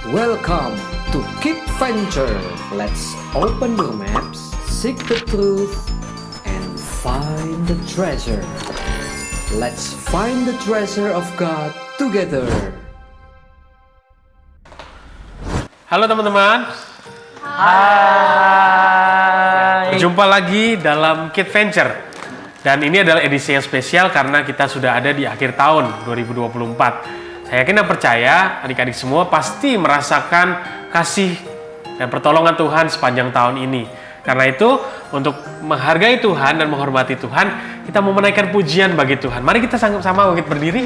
Welcome to Keep Venture. Let's open the maps, seek the truth, and find the treasure. Let's find the treasure of God together. Halo teman-teman. Hai. Berjumpa lagi dalam Kid Venture. Dan ini adalah edisi yang spesial karena kita sudah ada di akhir tahun 2024. Saya yakin dan percaya adik-adik semua pasti merasakan kasih dan pertolongan Tuhan sepanjang tahun ini. Karena itu, untuk menghargai Tuhan dan menghormati Tuhan, kita mau menaikkan pujian bagi Tuhan. Mari kita sama-sama bangkit berdiri.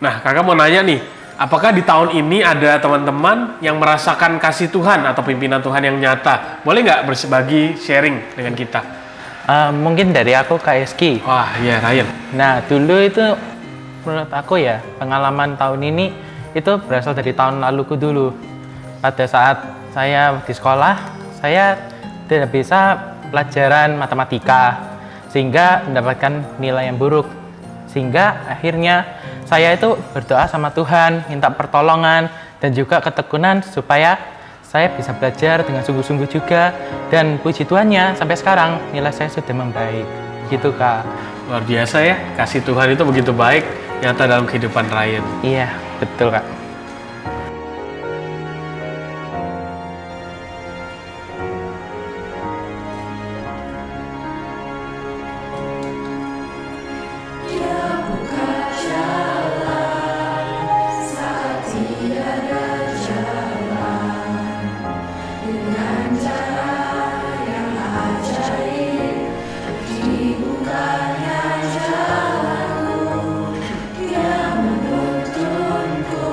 Nah, kakak mau nanya nih, apakah di tahun ini ada teman-teman yang merasakan kasih Tuhan atau pimpinan Tuhan yang nyata? Boleh nggak berbagi sharing dengan kita? Mungkin dari aku Kak Eski. Wah, iya Ryan. Nah, dulu itu menurut aku ya, pengalaman tahun ini itu berasal dari tahun laluku dulu. Pada saat saya di sekolah, saya tidak bisa pelajaran matematika, sehingga mendapatkan nilai yang buruk. Sehingga akhirnya saya itu berdoa sama Tuhan, minta pertolongan dan juga ketekunan supaya saya bisa belajar dengan sungguh-sungguh juga. Dan puji Tuhannya sampai sekarang nilai saya sudah membaik. Gitu Kak. Luar biasa ya, kasih Tuhan itu begitu baik nyata dalam kehidupan Ryan. Iya, betul Kak. Dia menuntunku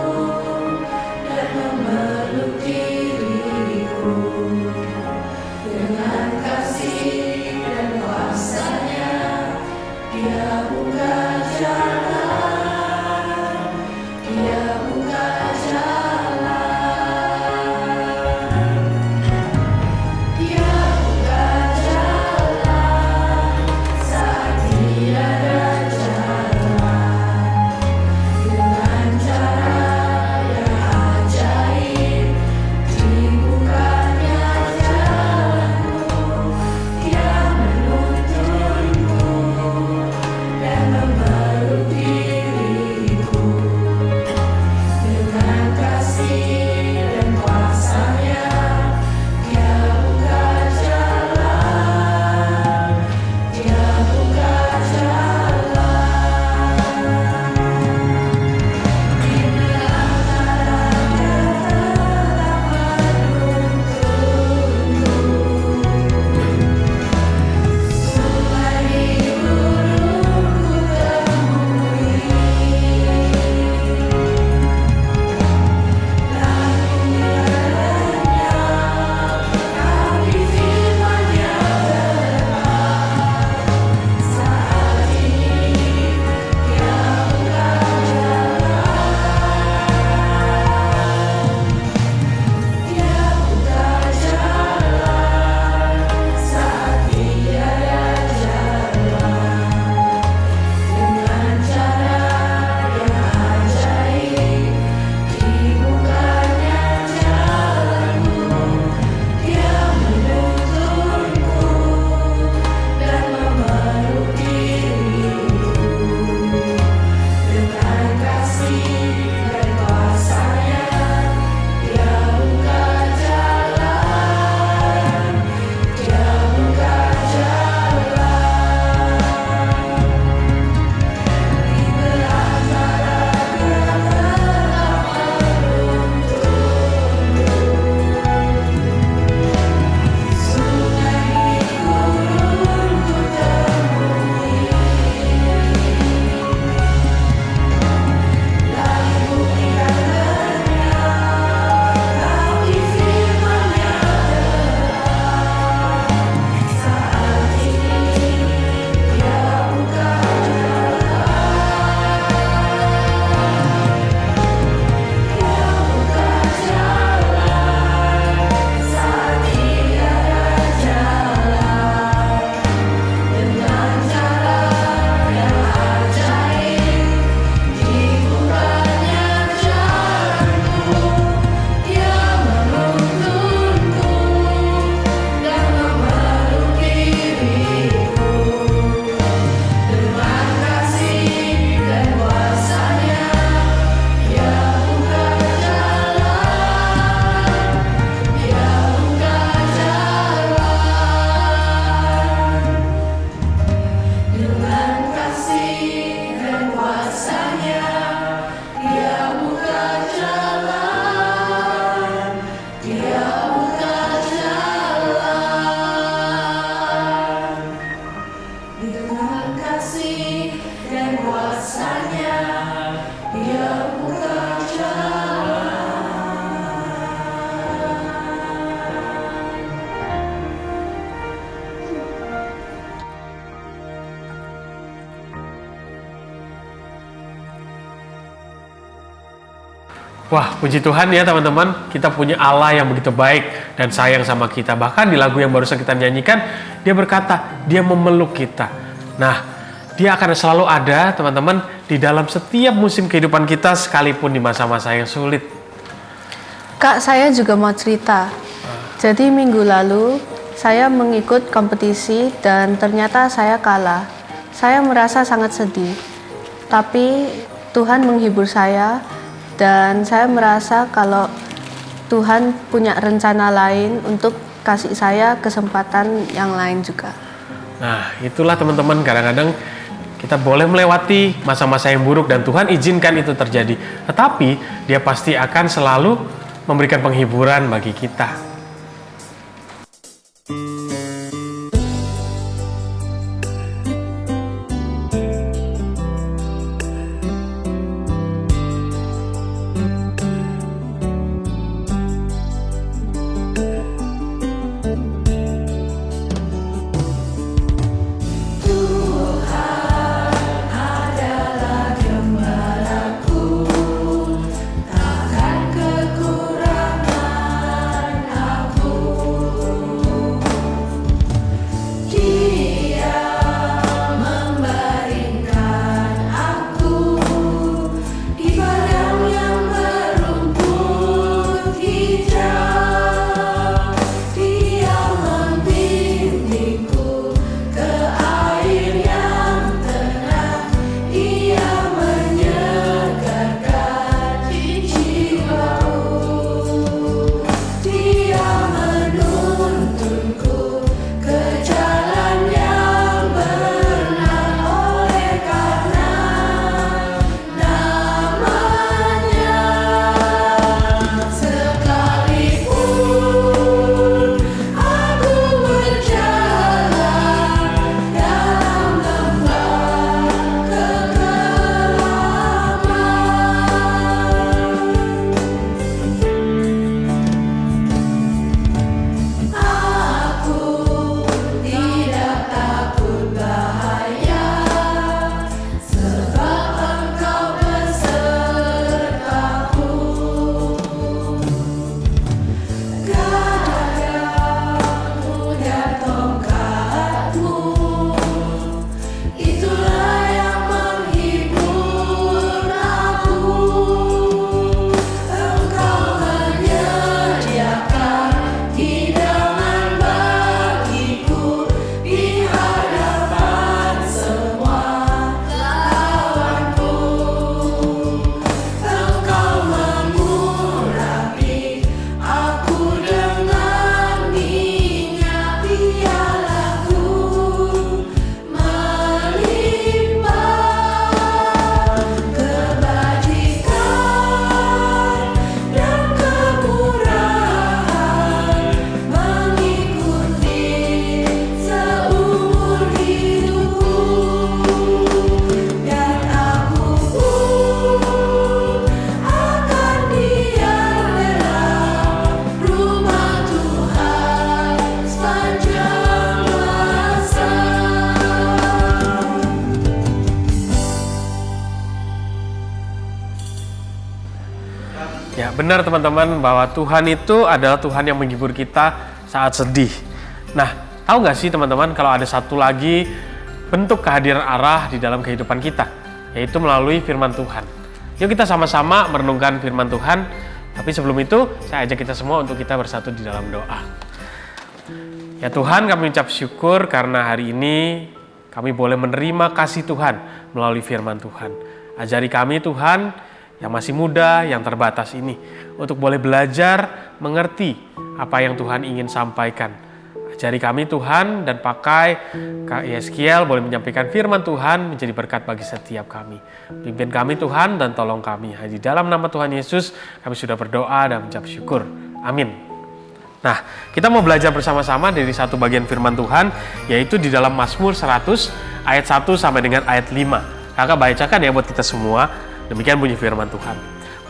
Wah, puji Tuhan ya teman-teman, kita punya Allah yang begitu baik dan sayang sama kita. Bahkan di lagu yang barusan kita nyanyikan, dia berkata, dia memeluk kita. Nah, dia akan selalu ada teman-teman di dalam setiap musim kehidupan kita, sekalipun di masa-masa yang sulit. Kak, saya juga mau cerita. Jadi minggu lalu, saya mengikut kompetisi dan ternyata saya kalah. Saya merasa sangat sedih. Tapi Tuhan menghibur saya. Dan saya merasa kalau Tuhan punya rencana lain untuk kasih saya kesempatan yang lain juga. Nah, itulah teman-teman, kadang-kadang kita boleh melewati masa-masa yang buruk dan Tuhan izinkan itu terjadi. Tetapi dia pasti akan selalu memberikan penghiburan bagi kita. Ya, benar teman-teman, bahwa Tuhan itu adalah Tuhan yang menghibur kita saat sedih. Nah, tahu nggak sih teman-teman, kalau ada satu lagi bentuk kehadiran Allah di dalam kehidupan kita, yaitu melalui firman Tuhan. Yuk kita sama-sama merenungkan firman Tuhan. Tapi sebelum itu, saya ajak kita semua untuk kita bersatu di dalam doa. Ya Tuhan, kami ucap syukur karena hari ini kami boleh menerima kasih Tuhan melalui firman Tuhan. Ajari kami Tuhan, yang masih muda, yang terbatas ini, untuk boleh belajar mengerti apa yang Tuhan ingin sampaikan. Ajari kami Tuhan, dan pakai Kak Yeskiel boleh menyampaikan firman Tuhan menjadi berkat bagi setiap kami. Pimpin kami Tuhan dan tolong kami. Di dalam nama Tuhan Yesus kami sudah berdoa dan mengucap syukur. Amin. Nah, kita mau belajar bersama-sama dari satu bagian firman Tuhan, yaitu di dalam Mazmur 100 ayat 1 sampai dengan ayat 5. Kakak bacakan ya buat kita semua. Demikian bunyi firman Tuhan.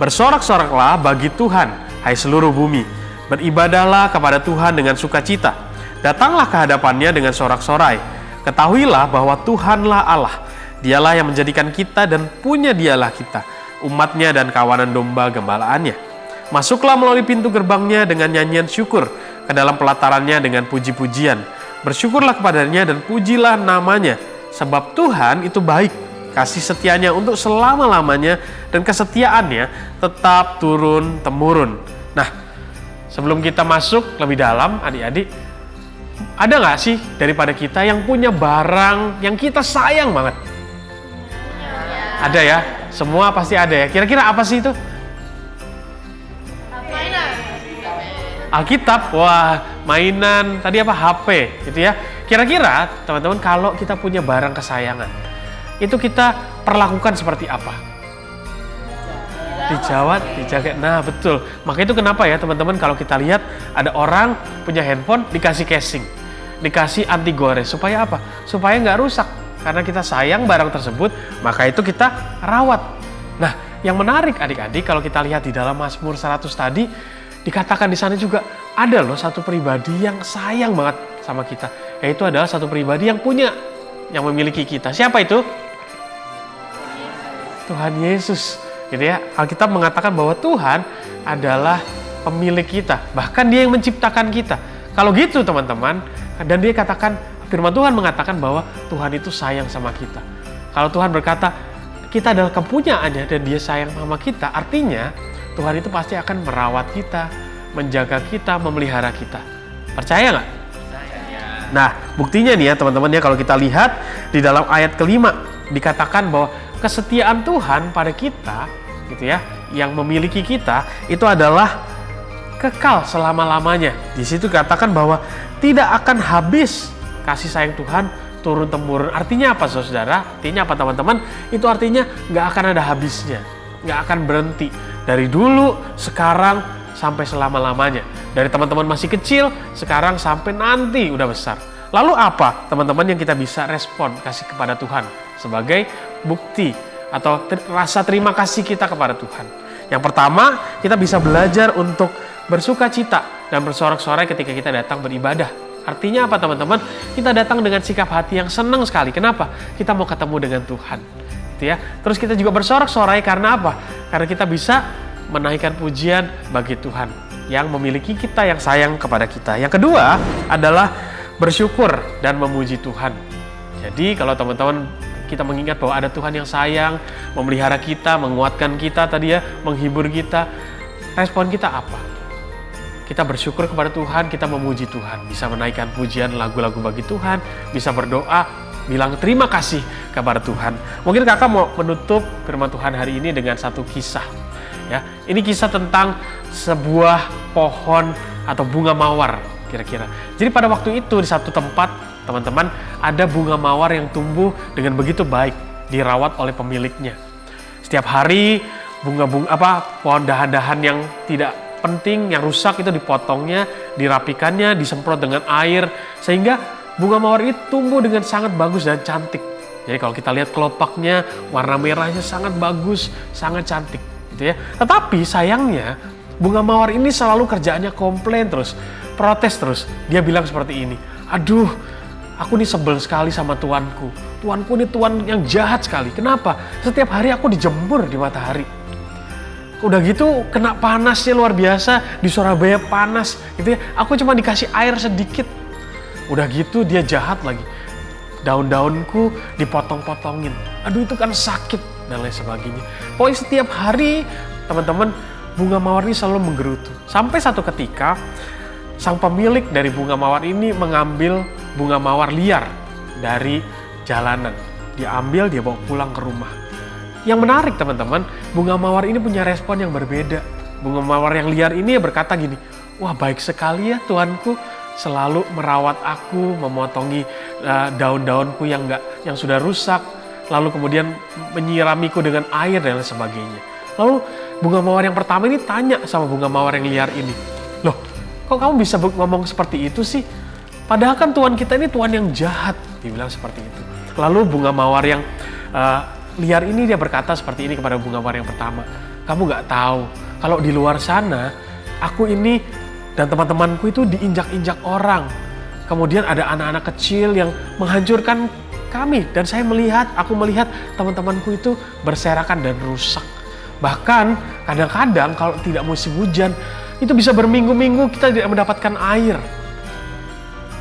Bersorak-soraklah bagi Tuhan, hai seluruh bumi. Beribadahlah kepada Tuhan dengan sukacita. Datanglah ke hadapannya dengan sorak-sorai. Ketahuilah bahwa Tuhanlah Allah. Dialah yang menjadikan kita dan punya dialah kita. umatnya dan kawanan domba gembalaannya. Masuklah melalui pintu gerbangnya dengan nyanyian syukur, ke dalam pelatarannya dengan puji-pujian. Bersyukurlah kepadanya dan pujilah namanya, sebab Tuhan itu baik, kasih setianya untuk selama-lamanya, dan kesetiaannya tetap turun-temurun. Nah, sebelum kita masuk lebih dalam, adik-adik, ada nggak sih daripada kita yang punya barang yang kita sayang banget? Ada ya, semua pasti ada ya. Kira-kira apa sih itu? Alkitab, wah, mainan, tadi apa, HP gitu ya. Kira-kira teman-teman kalau kita punya barang kesayangan, itu kita perlakukan seperti apa? Dijawab, dijaga. Nah betul, maka itu kenapa ya teman-teman kalau kita lihat ada orang punya handphone dikasih casing, dikasih anti gores, supaya apa? Supaya nggak rusak, karena kita sayang barang tersebut, maka itu kita rawat. Nah yang menarik adik-adik kalau kita lihat di dalam Mazmur 100 tadi, dikatakan di sana juga ada loh satu pribadi yang sayang banget sama kita, yaitu adalah satu pribadi yang punya, yang memiliki kita. Siapa itu? Tuhan Yesus, gitu ya. Alkitab mengatakan bahwa Tuhan adalah pemilik kita, bahkan Dia yang menciptakan kita. Kalau gitu teman-teman, dan Dia katakan, firman Tuhan mengatakan bahwa Tuhan itu sayang sama kita. Kalau Tuhan berkata kita adalah kepunyaannya dan Dia sayang sama kita, artinya Tuhan itu pasti akan merawat kita, menjaga kita, memelihara kita. Percaya nggak? Nah, buktinya nih ya teman-teman ya, kalau kita lihat di dalam ayat kelima, dikatakan bahwa kesetiaan Tuhan pada kita, gitu ya, yang memiliki kita, itu adalah kekal selama-lamanya. Di situ dikatakan bahwa tidak akan habis kasih sayang Tuhan turun-temurun. Artinya apa saudara? Artinya apa teman-teman? Itu artinya nggak akan ada habisnya, nggak akan berhenti. Dari dulu, sekarang, sampai selama-lamanya. Dari teman-teman masih kecil, sekarang sampai nanti udah besar. Lalu apa teman-teman yang kita bisa respon kasih kepada Tuhan sebagai bukti atau rasa terima kasih kita kepada Tuhan? Yang pertama, kita bisa belajar untuk bersuka cita dan bersorak-sorai ketika kita datang beribadah. Artinya apa teman-teman? Kita datang dengan sikap hati yang senang sekali. Kenapa? Kita mau ketemu dengan Tuhan. Ya. Terus kita juga bersorak-sorai karena apa? Karena kita bisa menaikkan pujian bagi Tuhan yang memiliki kita, yang sayang kepada kita. Yang kedua adalah bersyukur dan memuji Tuhan. Jadi kalau teman-teman kita mengingat bahwa ada Tuhan yang sayang, memelihara kita, menguatkan kita tadi ya, menghibur kita, respon kita apa? Kita bersyukur kepada Tuhan, kita memuji Tuhan, bisa menaikkan pujian lagu-lagu bagi Tuhan, bisa berdoa, bilang terima kasih kepada Tuhan. Mungkin kakak mau menutup firman Tuhan hari ini dengan satu kisah. Ya, ini kisah tentang sebuah pohon atau bunga mawar kira-kira. Jadi pada waktu itu di satu tempat teman-teman ada bunga mawar yang tumbuh dengan begitu baik, dirawat oleh pemiliknya. Setiap hari pohon dahan-dahan yang tidak penting, yang rusak itu dipotongnya, dirapikannya, disemprot dengan air sehingga bunga mawar ini tumbuh dengan sangat bagus dan cantik. Jadi kalau kita lihat kelopaknya, warna merahnya sangat bagus, sangat cantik, gitu ya. Tetapi sayangnya, bunga mawar ini selalu kerjaannya komplain terus, protes terus. Dia bilang seperti ini, aduh, aku nih sebel sekali sama tuanku. Tuanku ini tuan yang jahat sekali. Kenapa? Setiap hari aku dijemur di matahari. Udah gitu kena panasnya luar biasa, di Surabaya panas, gitu ya. Aku cuma dikasih air sedikit. Udah gitu dia jahat lagi. Daun-daunku dipotong-potongin. Aduh itu kan sakit dan lain sebagainya. Pokoknya setiap hari teman-teman bunga mawar ini selalu menggerutu. Sampai satu ketika sang pemilik dari bunga mawar ini mengambil bunga mawar liar dari jalanan. Dia ambil, dia bawa pulang ke rumah. Yang menarik teman-teman, bunga mawar ini punya respon yang berbeda. Bunga mawar yang liar ini berkata gini, wah baik sekali ya tuanku, selalu merawat aku, memotongi daun-daunku yang sudah rusak, lalu kemudian menyiramiku dengan air dan lain sebagainya. Lalu bunga mawar yang pertama ini tanya sama bunga mawar yang liar ini, loh kok kamu bisa ngomong seperti itu sih? Padahal kan tuan kita ini tuan yang jahat, dibilang seperti itu. Lalu bunga mawar yang liar ini dia berkata seperti ini kepada bunga mawar yang pertama, kamu gak tahu kalau di luar sana aku ini dan teman-temanku itu diinjak-injak orang. Kemudian ada anak-anak kecil yang menghancurkan kami. Dan aku melihat teman-temanku itu berserakan dan rusak. Bahkan kadang-kadang kalau tidak musim hujan, itu bisa berminggu-minggu kita tidak mendapatkan air.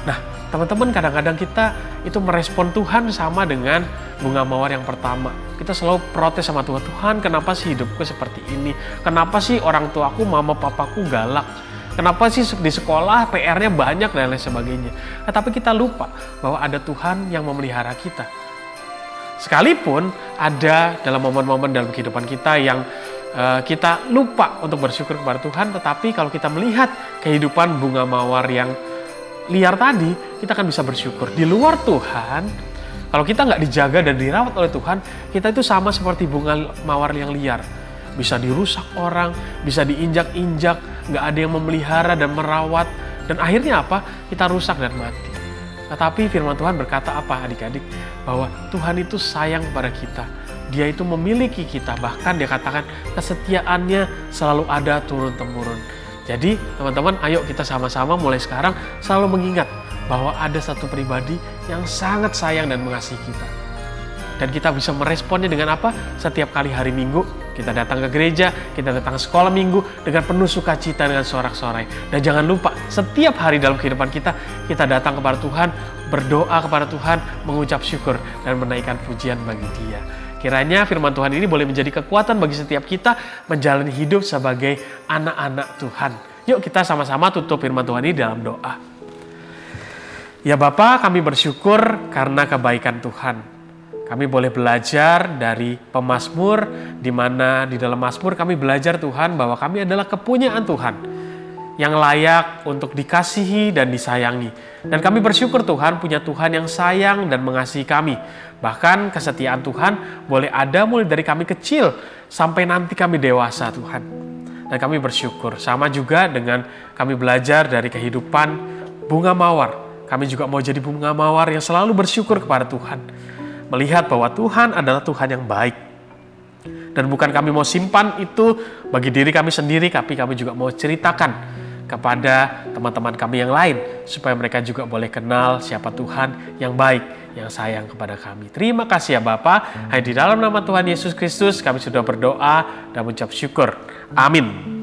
Nah, teman-teman, kadang-kadang kita itu merespon Tuhan sama dengan bunga mawar yang pertama. Kita selalu protes sama Tuhan, Tuhan kenapa sih hidupku seperti ini? Kenapa sih orang tuaku, mama papaku galak? Kenapa sih di sekolah PR-nya banyak dan lain sebagainya? Nah, tapi kita lupa bahwa ada Tuhan yang memelihara kita. Sekalipun ada dalam momen-momen dalam kehidupan kita yang kita lupa untuk bersyukur kepada Tuhan, tetapi kalau kita melihat kehidupan bunga mawar yang liar tadi, kita akan bisa bersyukur. Di luar Tuhan, kalau kita nggak dijaga dan dirawat oleh Tuhan, kita itu sama seperti bunga mawar yang liar. Bisa dirusak orang, bisa diinjak-injak, nggak ada yang memelihara dan merawat, dan akhirnya apa? Kita rusak dan mati. Tetapi firman Tuhan berkata apa adik-adik? Bahwa Tuhan itu sayang pada kita. Dia itu memiliki kita, bahkan dia katakan kesetiaannya selalu ada turun-temurun. Jadi teman-teman, ayo kita sama-sama mulai sekarang selalu mengingat bahwa ada satu pribadi yang sangat sayang dan mengasihi kita. Dan kita bisa meresponnya dengan apa? Setiap kali hari Minggu, kita datang ke gereja, kita datang ke sekolah minggu dengan penuh sukacita dengan sorak-sorai. Dan jangan lupa, setiap hari dalam kehidupan kita, kita datang kepada Tuhan, berdoa kepada Tuhan, mengucap syukur, dan menaikkan pujian bagi Dia. Kiranya firman Tuhan ini boleh menjadi kekuatan bagi setiap kita menjalani hidup sebagai anak-anak Tuhan. Yuk kita sama-sama tutup firman Tuhan ini dalam doa. Ya Bapa, kami bersyukur karena kebaikan Tuhan. Kami boleh belajar dari pemazmur, di mana di dalam mazmur kami belajar Tuhan bahwa kami adalah kepunyaan Tuhan yang layak untuk dikasihi dan disayangi. Dan kami bersyukur Tuhan punya Tuhan yang sayang dan mengasihi kami. Bahkan kesetiaan Tuhan boleh ada mulai dari kami kecil sampai nanti kami dewasa Tuhan. Dan kami bersyukur. Sama juga dengan kami belajar dari kehidupan bunga mawar. Kami juga mau jadi bunga mawar yang selalu bersyukur kepada Tuhan. Melihat bahwa Tuhan adalah Tuhan yang baik. Dan bukan kami mau simpan itu bagi diri kami sendiri, tapi kami juga mau ceritakan kepada teman-teman kami yang lain, supaya mereka juga boleh kenal siapa Tuhan yang baik, yang sayang kepada kami. Terima kasih ya Bapa. Hanya di dalam nama Tuhan Yesus Kristus kami sudah berdoa dan mengucap syukur. Amin.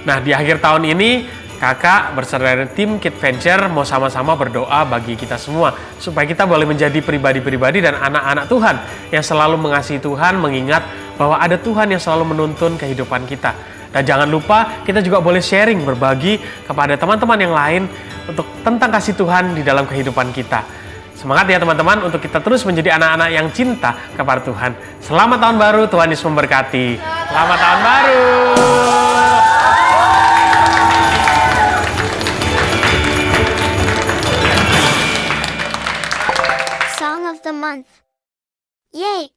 Nah, di akhir tahun ini kakak beserta dari tim Kid Venture mau sama-sama berdoa bagi kita semua supaya kita boleh menjadi pribadi-pribadi dan anak-anak Tuhan yang selalu mengasihi Tuhan, mengingat bahwa ada Tuhan yang selalu menuntun kehidupan kita. Dan jangan lupa kita juga boleh sharing, berbagi kepada teman-teman yang lain untuk tentang kasih Tuhan di dalam kehidupan kita. Semangat ya teman-teman untuk kita terus menjadi anak-anak yang cinta kepada Tuhan. Selamat tahun baru, Tuhan Yesus memberkati. Selamat tahun baru. Song of the month. Yay!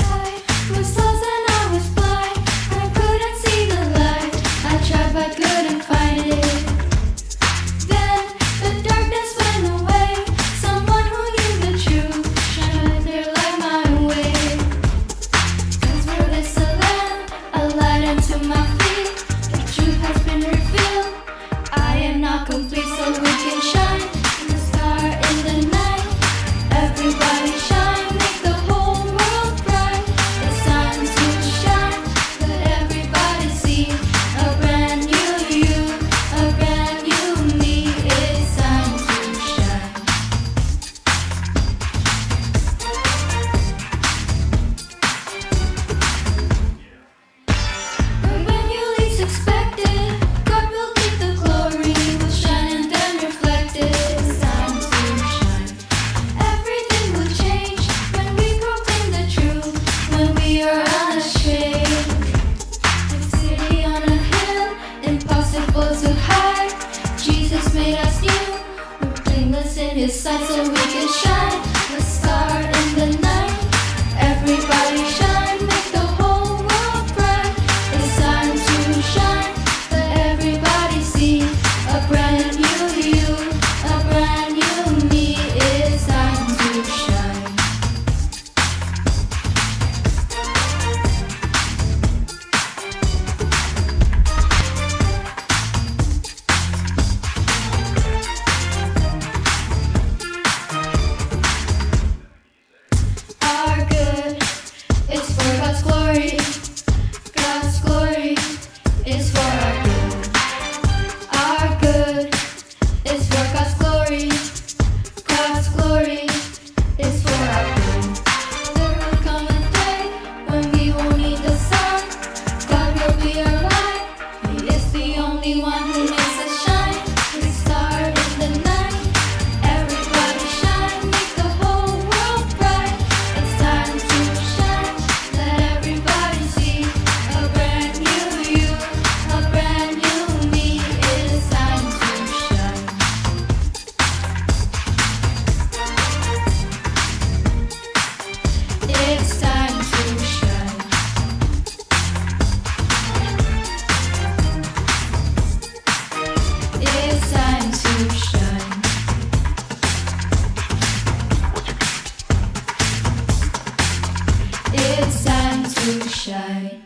I was lost and I was blind. I couldn't see the light. I tried but couldn't find it. Then the darkness went away. Someone who knew the truth shined their light my way. God's word is a lamp, a light unto my feet. The truth has been revealed. I am not complete, so we can shine. The star in the night. Everybody shine, make the whole world bright. It's time to shine, let everybody see a brand new you, a brand new me. It's time to shine. And when you least expect it, God will take the glory, will shine and then reflect it. It's time to shine. Everything will change when we proclaim the truth, when we are unashamed. A city on a hill, impossible to hide. Jesus made us new, we're blameless in His sight, so we can shine. The star in the night, everybody shine, make the whole world bright. It's time to shine, let everybody see a brand new you, a brand new me. It's time to shine. Our good is for God's glory. God's glory is for our good. Our good is for God's glory. God's glory is for our good. There will come a day when we won't need the sun. God will be our light. He is the only one who makes us shine. The star in the night. Everybody shine, make the whole world bright. It's time to shine, let everybody see a brand new you, a brand new me. It's time to shine. It's time to shine. It's time to shine. It's time to shine.